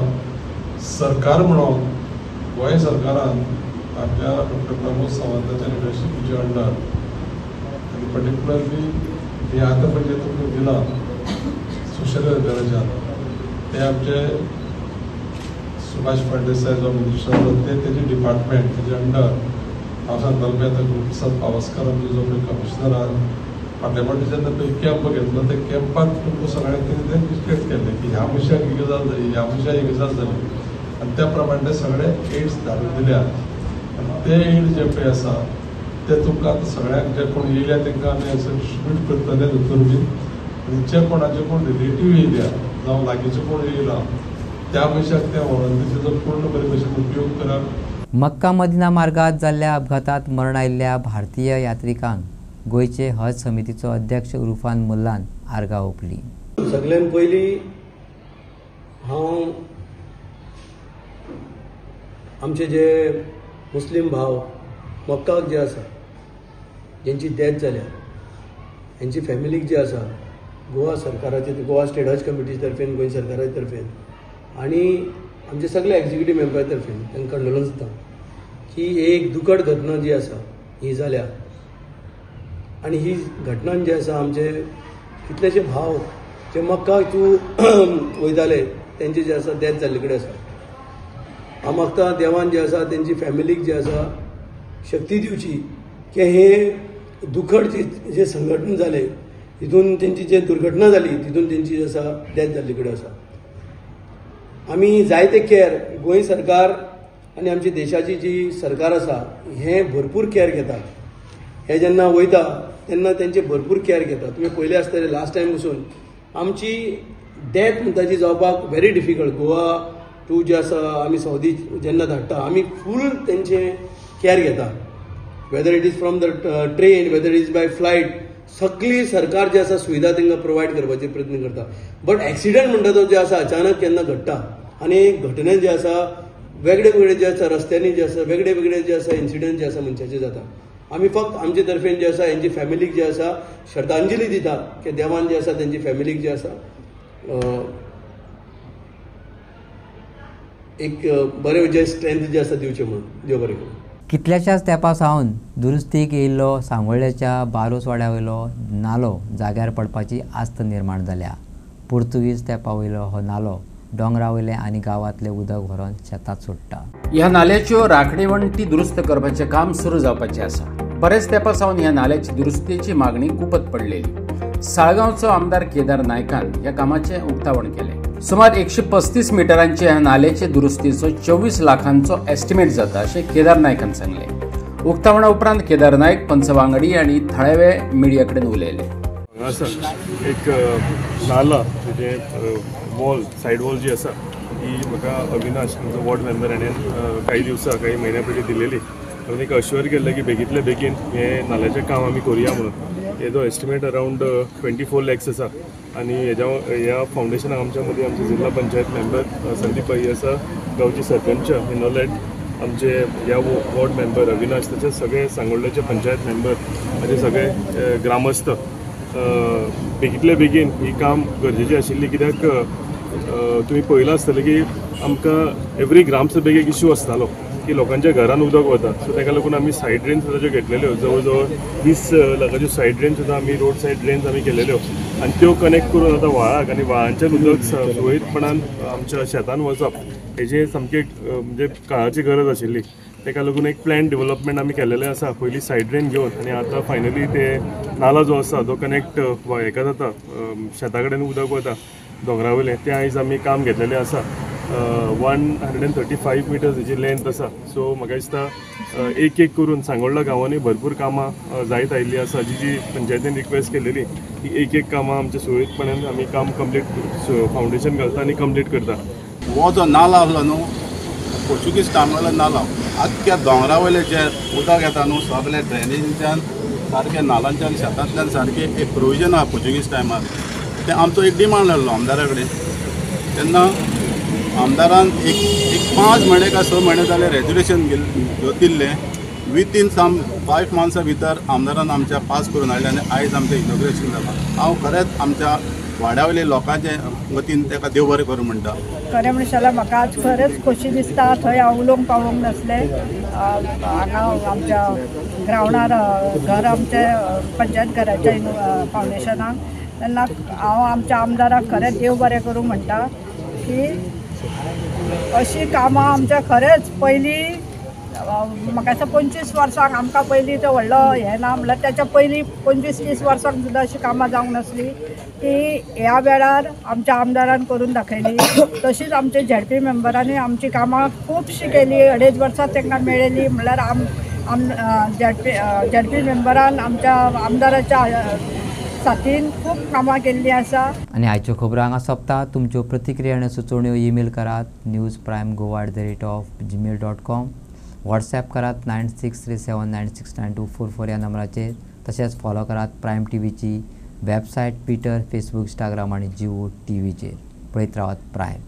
S14: सरकार म्हणून गोंय सरकारान आपल्या डॉक्टर प्रमोद सावंताच्या लिडरशिपीच्या अंडर आनी पर्टिक्युलरली हे आतां पळय तुमकां दिलां सोशल वेलफेअराच्यान ते आमचे सुभाष फळदेसाय जो मिनिस्टर ते तेजे डिपार्टमेंट तेजे अंडर हांव सांगतालो पळय आतां गुरुप्रसाद पावसकर आमचो जो पळय कमिशनरान फाटल्या फावटी जेन्ना पळय कॅम्प घेतलो ते कॅम्पाक तुमकां सगळ्यांक तेणें डिस्कस केलें की ह्या मनशाक ही गजाल जाली ह्या मनशाक ही गजाल जाली आनी त्या प्रमाणे ते सगळे एड्स धाडून दिल्यात. आनी ते एड जे पळय आसा ते तुमकां आतां सगळ्यांक जे कोण येयल्या तांकां आमी असो डिस्ट्रिब्यूट करतले दोतोर बीन आनी जे कोणाचे कोण रिलेटीव येयल्या जावं लागींचो कोण येयला त्या मनशाक ते व्हरून तेजो पूर्ण बरे भशेन उपयोग करप.
S1: मक्का मदिना मार्गात जाल्ल्या अपघातात मरण आयिल्ल्या भारतीय यात्रिकांक गोंयचे हज समितीचो अध्यक्ष उर्फान मुल्लान आर्गां ओंपली.
S15: सगळ्यान पयलीं हांव आमचे जे मुस्लीम भाव मक्काक जे आसा जेंची डेथ जाल्या हेंची फॅमिलीक जे आसा गोवा सरकाराचे गोवा स्टेट हज कमिटी तर्फेन गोंय सरकारा तर्फेन आनी आमचे सगळे एक्झिक्युटीव मेंबर तर्फेन तांकां कंडोलन्स दिता की एक दुखद घटना जी आसा ही जाल्या आनी ही घटनान जे आसा आमचे कितलेशे भाव जे मक्का तूं वयताले तेंचे जे आसा डेथ जाल्ले कडेन आसा. हांव मागता देवान जे आसा तेंची फॅमिलीक जे आसा शक्ती दिवची की हे दुखड जे संघटन जाले तितून तेंची जे दुर्घटना जाली तितून तेंची जी आसा डेथ जाल्ले कडेन आसा. आमी जायते कॅर गोंय सरकार आनी आमची देशाची जी सरकार आसा हें भरपूर कॅर घेता. हे जेन्ना वयता तेन्ना तेंचे भरपूर कॅर घेता. तुमी पयले आसतले लास्ट टायम पसून आमची डेथ म्हणटाची जावपाक व्हेरी डिफिकल्ट. गोवा टू जे आसा आमी सौदी जेन्ना धाडटा आमी फूल तेंचे कॅर घेता whether it is from the train whether it is by flight सगळी सरकार जे आसा सुविधा तांकां प्रोवायड करपाचे प्रयत्न करता. बट एक्सिडंट म्हणटा तो जे आसा अचानक केन्ना घडटा आनी घटनेन जे आसा वेगळे वेगळे जे आसा रस्त्यांनी जे आसा वेगळे वेगळे जे आसा इन्सिडंट जे आसा मनशाचे जाता. आमी फक्त आमचे तर्फेन जे आसा हेंची फॅमिलीक जे आसा श्रद्धांजली दिता की देवान जे आसा तेंची फॅमिलीक जे आसा एक बरे जे स्ट्रेंथ जे आसा दिवचे म्हणून देव बरें करूं.
S1: कितल्याशाच तेंपा सावन दुरुस्तीक येयल्लो सांगोळ्याच्या बारोसवाड्या वयलो नालो जाग्यार पडपाची आस्त निर्माण जाल्या. पुर्तुगीज तेंपा वयलो हो नालो डोंगरा वयले आनी गांवांतले उदक व्हरोन शेतांत सोडटा.
S2: ह्या नाल्याच्यो राखणेवण्टी दुरुस्त करपाचें काम सुरू जावपाचें आसा. बरेच तेंपा सावन ह्या नाल्याची दुरुस्तेची मागणी कुपत पडलेली. साळगांवचो आमदार केदार नायकान ह्या कामाचें उक्तावण केलें. सुमार 135 मिटरांचे ह्या नाल्याचे दुरुस्तीचो 24 लाखांचो एस्टिमेट जाता अशें केदार नायकान सांगलें. उक्तावणा उपरांत केदार नायक पंचवांगडी आनी थळावे मिडिया कडेन उलयले.
S12: एक नाला म्हणजे वॉल सायड वॉल जी आसा ही म्हाका अविनाश आमचो वॉर्ड मेंबर हाणें काही म्हयन्या पयलीं दिलेली. ताणें एक अश्युअर केल्लें की बेगींतल्या बेगीन हें नाल्याचें काम आमी करुया म्हणून. हेजो एस्टिमेट अरावंड 24 lakhs आसा आनी ह्या फावंडेशनाक आमच्या मदीं आमचे जिल्हा पंचायत मेंबर संदीप भाई आसा, गांवची सरपंच हिनोलेट, आमचे ह्या वॉर्ड मेंबर अविनाश, तशेंच सगळे सांगोळ्याचे पंचायत मेंबर म्हणजे सगळे ग्रामस्थ. बेगींतल्या बेगीन ही काम गरजेची आशिल्ली कित्याक तुमी पळयलां आसतलें की आमकां एवरी ग्रामसभेक एक इश्यू आसतालो की लोकांच्या घरान उदक वता. सो ताका लागून आमी सायड ड्रेन सुद्दां ज्यो घेतलेल्यो जवळ जवळ 20 लाखाच्यो सायड ड्रेन सुद्दां आमी रोड सायड ड्रेन्स आमी केलेल्यो आनी त्यो कनेक्ट करून आतां व्हाळाक आनी व्हाळांच्यान उदक सुरळीतपणान आमच्या शेतान वचप हेजें सामकें म्हणजे काळाची गरज आशिल्ली. ताका लागून एक प्लॅन डेव्हलपमेंट आमी केलेलें आसा. पयलीं सायड ड्रेन घेवन आनी आतां फायनली ते नाला जो आसा तो कनेक्ट हेका जाता शेता कडेन उदक वता दोंगरा वयलें तें आयज आमी काम घेतलेलें आसा. 135 मिटर्स हेची लेंथ आसा. सो म्हाका दिसता एक एक करून सांगोळ्ळा गांवांनी भरपूर कामां जायत आयिल्लीं आसा जी पंचायतीन रिक्वेस्ट केलेली
S16: एक एक कामां आमच्या सुरळीतपणान आमी काम कंप्लीट फावंडेशन घालता आनी कंप्लीट करता.
S17: हो जो नालो आसलो न्हू पोर्चुगीज टायमालो नालो आख्ख्या दोंगरा वयले जे उदक येता न्हू सगळे ड्रेनेजींच्यान सारके नालांच्यान शेतांतल्यान सारके एक प्रोविजन आहा पोर्चुगीज टायमार ते आमचो एक डिमांड आसलो आमदारा कडेन. तेन्ना आमदारान एक 5 म्हयने काय 6 म्हयने जाले रेजोल्युशन दिल्लें विथइन 5 मंथ्सा भितर आमदारान आमच्या पास करून हाडलें आनी आयज आमचें इनॉग्रेशन जालां. हांव खरेंच आमच्या वाड्यावयले लोकांचे वतीन ताका देव बरें करूं म्हणटा.
S18: खरें म्हणून जाल्यार म्हाका आज खरेंच खोशी दिसता. थंय हांव उलोवंक पावोंक नासलें. हांगा आमच्या ग्रावंडार घर आमचें पंचायत घराच्या फावंडेशनाक तेन्ना हांव आमच्या आमदाराक खरेंच देव बरें करूं म्हणटा की अशीं कामां आमच्या खरेंच पयलीं म्हाका दिसता 25 वर्सांक आमकां पयलीं तो व्हडलो हें ना म्हणल्यार त्याच्या पयलीं 25-30 वर्सांक सुद्दां अशीं कामां जावंक नासली ती ह्या वेळार आमच्या आमदारान करून दाखयली. तशीच आमच्या झेडपी मेंबरांनी आमची कामां खुबशीं केली. 2.5 वर्सां तांकां मेळिल्ली म्हणल्यार झेडपी मेंबरान आमच्या आमदाराच्या साथीन खूब कामां केल्लीं आसा.
S1: आनी आयच्यो खबरो हांगा सोंपता. तुमच्यो प्रतिक्रिया आनी सुचोवण्यो ईमेल करात newsprimegoa@gmail.com. व्हॉट्सॲप करात 9637969244 ह्या नंबराचेर. तशेंच फॉलो करात प्रायम टीव्हीची वेबसायट, ट्विटर, फेसबूक, इंस्टाग्राम आनी जिओ टीव्हीचेर. पळयत रावात प्रायम.